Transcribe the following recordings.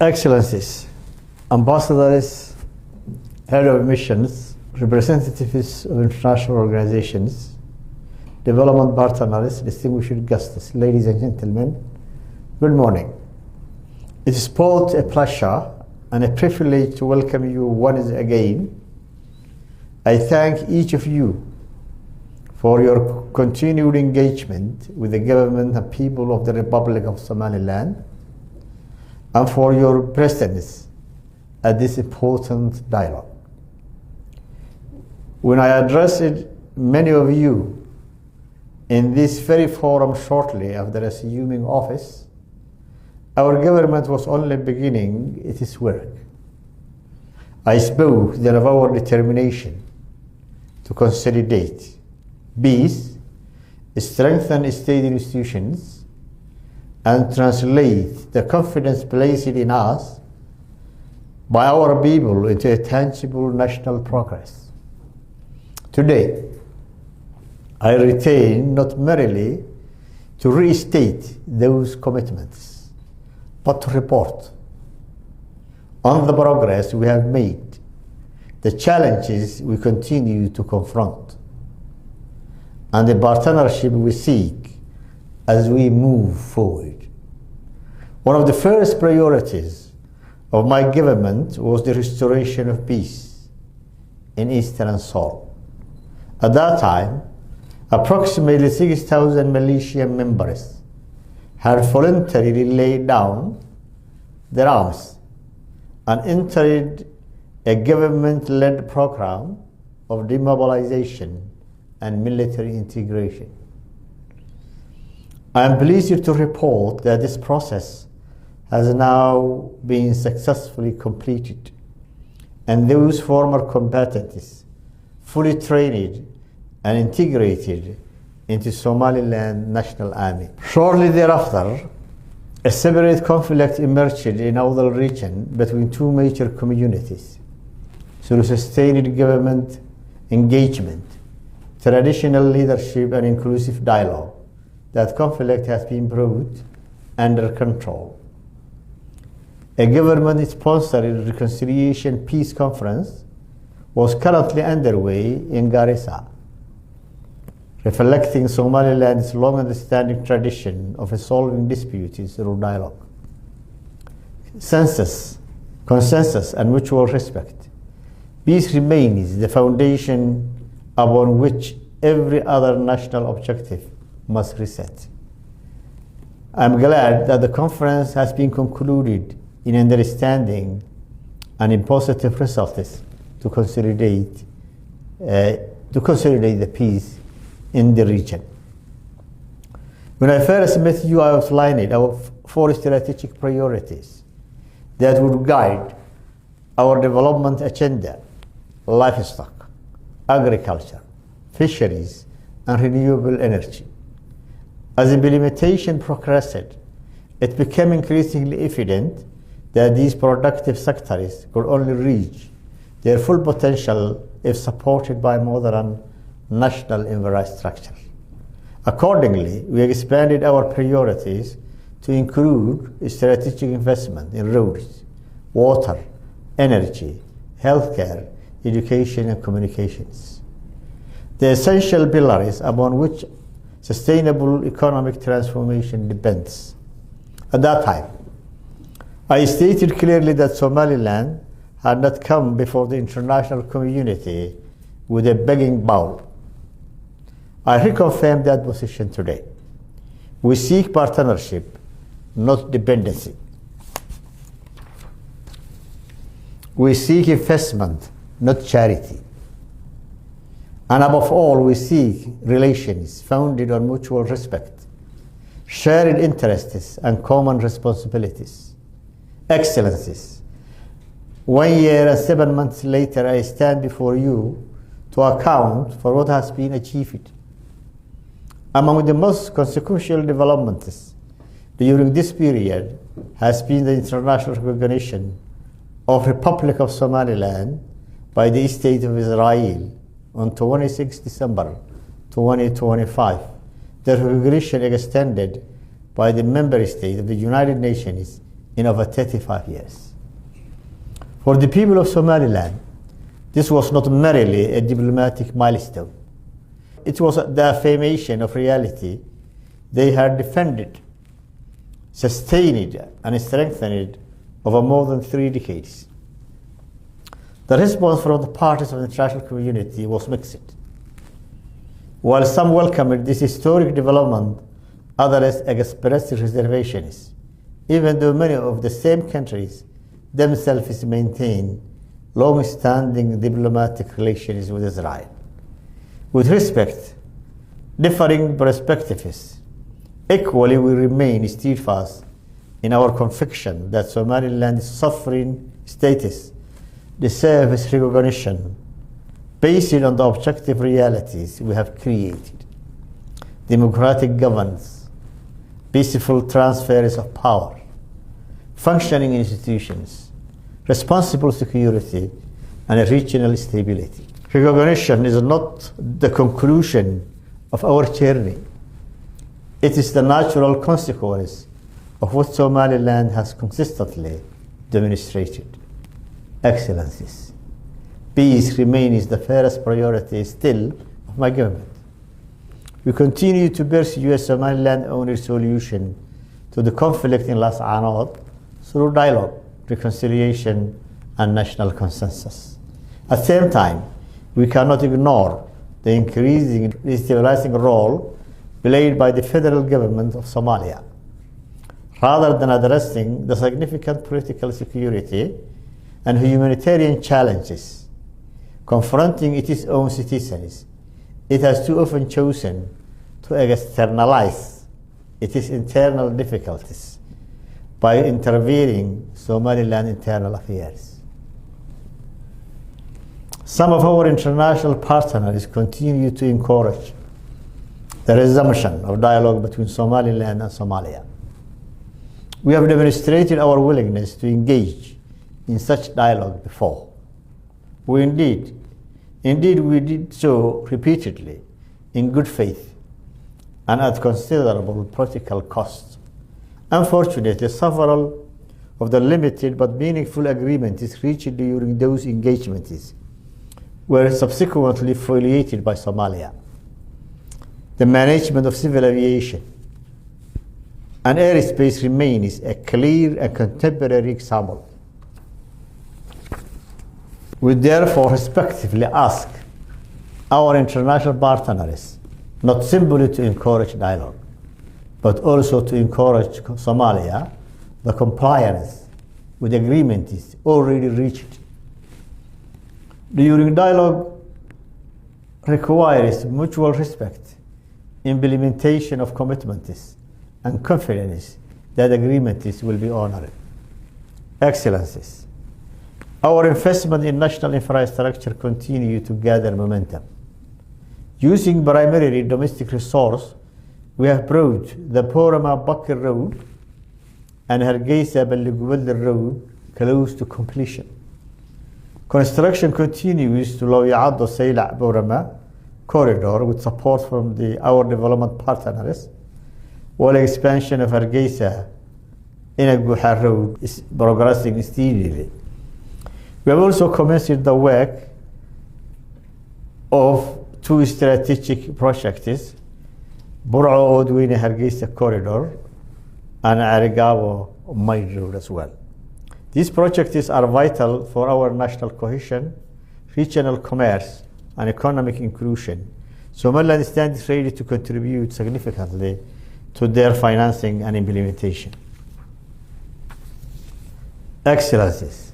Excellencies, ambassadors, head of missions, representatives of international organizations, development partners, distinguished guests, ladies and gentlemen, good morning. It is both a pleasure and a privilege to welcome you once again. I thank each of you for your continued engagement with the government and people of the Republic of Somaliland, and for your presence at this important dialogue. When I addressed many of you in this very forum shortly after assuming office, our government was only beginning its work. I spoke then of our determination to consolidate peace, strengthen state institutions, and translate the confidence placed in us by our people into a tangible national progress. Today, I retain not merely to restate those commitments, but to report on the progress we have made, the challenges we continue to confront, and the partnership we seek as we move forward. One of the first priorities of my government was the restoration of peace in Eastern Seoul. At that time, approximately 6,000 militia members had voluntarily laid down their arms and entered a government-led program of demobilization and military integration. I am pleased to report that this process has now been successfully completed, and those former combatants fully trained and integrated into Somaliland National Army. Shortly thereafter, a separate conflict emerged in our region between two major communities. Through sustained government engagement, traditional leadership, and inclusive dialogue, that conflict has been brought under control. A government-sponsored reconciliation peace conference was currently underway in Garissa, reflecting Somaliland's long-standing tradition of resolving disputes through dialogue, consensus, and mutual respect. Peace remains the foundation upon which every other national objective must reset. I'm glad that the conference has been concluded in understanding and in positive results to consolidate the peace in the region. When I first met you, I outlined our four strategic priorities that would guide our development agenda: livestock, agriculture, fisheries, and renewable energy. As implementation progressed, it became increasingly evident that these productive sectors could only reach their full potential if supported by modern national infrastructure. Accordingly, we expanded our priorities to include strategic investment in roads, water, energy, healthcare, education, and communications, the essential pillars upon which sustainable economic transformation depends. At that time, I stated clearly that Somaliland had not come before the international community with a begging bowl. I reconfirm that position today. We seek partnership, not dependency. We seek investment, not charity. And above all, we seek relations founded on mutual respect, shared interests, and common responsibilities. Excellencies, 1 year and 7 months later, I stand before you to account for what has been achieved. Among the most consequential developments during this period has been the international recognition of Republic of Somaliland by the State of Israel on 26 December 2025. The recognition extended by the member state of the United Nations in over 35 years. For the people of Somaliland, this was not merely a diplomatic milestone. It was the affirmation of reality they had defended, sustained, and strengthened over more than 3 decades. The response from the parties of the international community was mixed. While some welcomed this historic development, others expressed reservations, even though many of the same countries themselves maintain long-standing diplomatic relations with Israel. With respect, differing perspectives, equally we remain steadfast in our conviction that Somaliland's sovereign status deserves recognition based on the objective realities we have created: democratic governance, peaceful transfers of power, functioning institutions, responsible security, and regional stability. Recognition is not the conclusion of our journey. It is the natural consequence of what Somaliland has consistently demonstrated. Excellencies, peace remains the first priority still of my government. We continue to pursue a Somaliland-only solution to the conflict in Las Anod through dialogue, reconciliation, and national consensus. At the same time, we cannot ignore the increasing destabilizing role played by the federal government of Somalia. Rather than addressing the significant political security and humanitarian challenges confronting its own citizens, it has too often chosen to externalize its internal difficulties by intervening Somaliland internal affairs. Some of our international partners continue to encourage the resumption of dialogue between Somaliland and Somalia. We have demonstrated our willingness to engage in such dialogue before. Indeed, we did so repeatedly, in good faith, and at considerable political cost. Unfortunately, several of the limited but meaningful agreements reached during those engagements were subsequently violated by Somalia. The management of civil aviation and airspace remains a clear and contemporary example. We therefore respectively ask our international partners not simply to encourage dialogue, but also to encourage Somalia the compliance with agreements already reached. During dialogue requires mutual respect, implementation of commitments, and confidence that agreements will be honored. Excellencies, our investment in national infrastructure continue to gather momentum. Using primarily domestic resource, we have brought the Borama-Bakir Road and Hargeisa-Balligubelda Road close to completion. Construction continues to Iyadoo-Saylac-Borama corridor with support from our development partners, while expansion of Hargeisa Inagu Road is progressing steadily. We have also commenced the work of 2 strategic projects, Burco-Odweyne Hargeisa corridor and Arigabo-Maid Road as well. These projects are vital for our national cohesion, regional commerce, and economic inclusion. Somaliland stands ready to contribute significantly to their financing and implementation. Excellencies,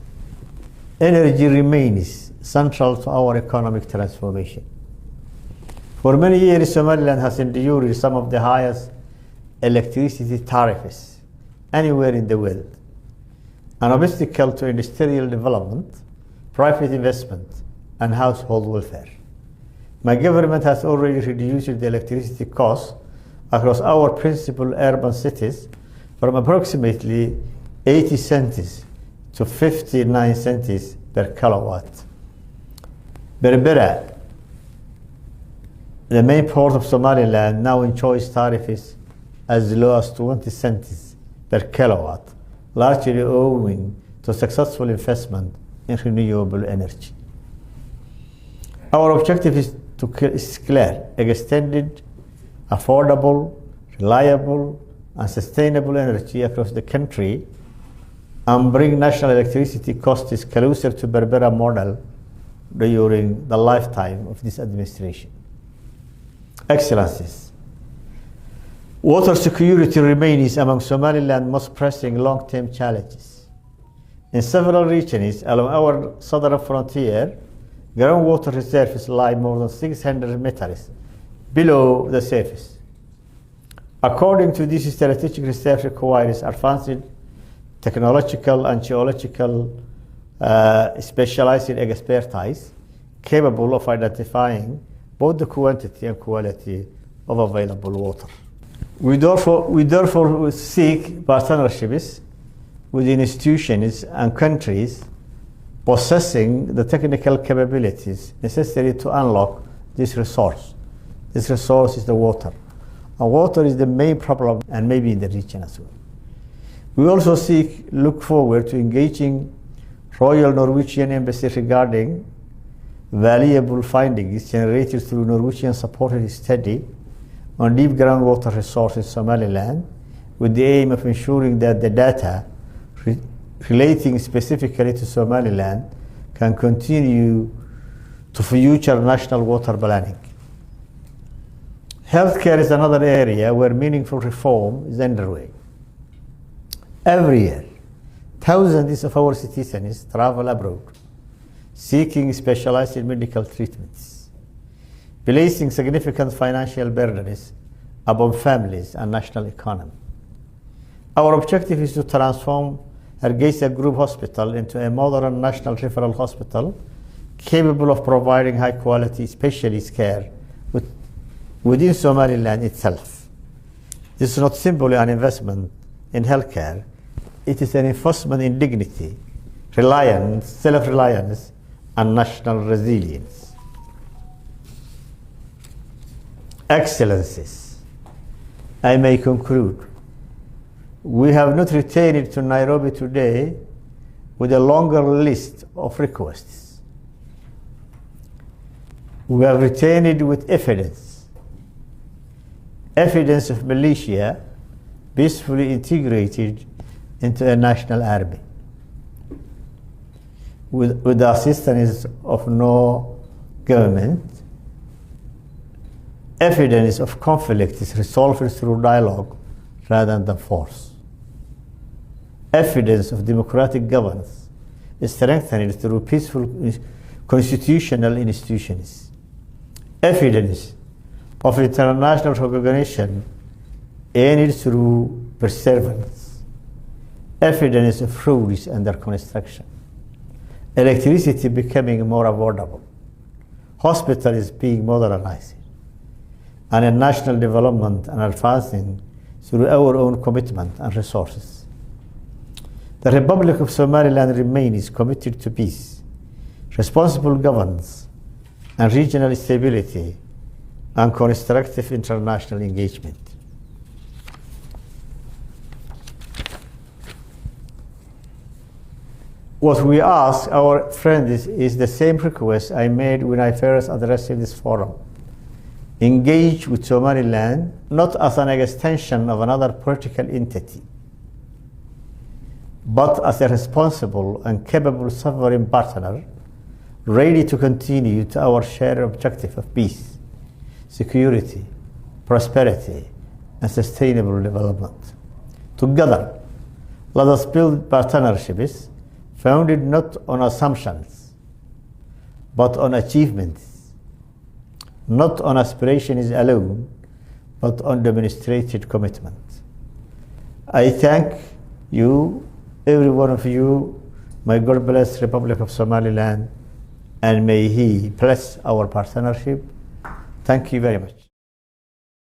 energy remains central to our economic transformation. For many years, Somaliland has endured some of the highest electricity tariffs anywhere in the world, an obstacle to industrial development, private investment, and household welfare. My government has already reduced the electricity costs across our principal urban cities from approximately 80 cents to 59 cents per kilowatt. Berbera, the main port of Somaliland, now enjoys tariffs as low as 20 cents per kilowatt largely owing to successful investment in renewable energy. Our objective is clear: extended, affordable, reliable, and sustainable energy across the country, and bring national electricity costs closer to Berbera model during the lifetime of this administration. Excellencies, water security remains among Somaliland's most pressing long-term challenges. In several regions along our southern frontier, groundwater reserves lie more than 600 meters below the surface. According to this, strategic research requires advanced technological and geological specialized expertise capable of identifying both the quantity and quality of available water. We therefore seek partnerships with institutions and countries possessing the technical capabilities necessary to unlock this resource. This resource is the water. And water is the main problem, and maybe in the region as well. We also look forward to engaging Royal Norwegian Embassy regarding valuable findings generated through Norwegian-supported study on deep groundwater resources in Somaliland, with the aim of ensuring that the data relating specifically to Somaliland can continue to future national water planning. Healthcare is another area where meaningful reform is underway. Every year, thousands of our citizens travel abroad, seeking specialized medical treatments, placing significant financial burdens upon families and national economy. Our objective is to transform Hargeisa Group Hospital into a modern national referral hospital capable of providing high-quality specialist care within Somaliland itself. This is not simply an investment in healthcare, it is an investment in dignity, reliance, self-reliance, and national resilience. Excellencies, I may conclude. We have not returned to Nairobi today with a longer list of requests. We have returned with evidence of militia peacefully integrated into a national army, with the assistance of no government. Evidence of conflict is resolved through dialogue rather than force. Evidence of democratic governance is strengthened through peaceful constitutional institutions. Evidence of international recognition earned through perseverance. Evidence of roads under construction. Electricity becoming more affordable. Hospitals being modernized. And a national development and advancing through our own commitment and resources. The Republic of Somaliland remains committed to peace, responsible governance, and regional stability, and constructive international engagement. What we ask our friends is the same request I made when I first addressed this forum. Engage with Somaliland not as an extension of another political entity, but as a responsible and capable sovereign partner, ready to continue to our shared objective of peace, security, prosperity, and sustainable development. Together, let us build partnerships founded not on assumptions, but on achievements, not on aspirations alone, but on demonstrated commitment. I thank you, every one of you. May God bless Republic of Somaliland, and may He bless our partnership. Thank you very much.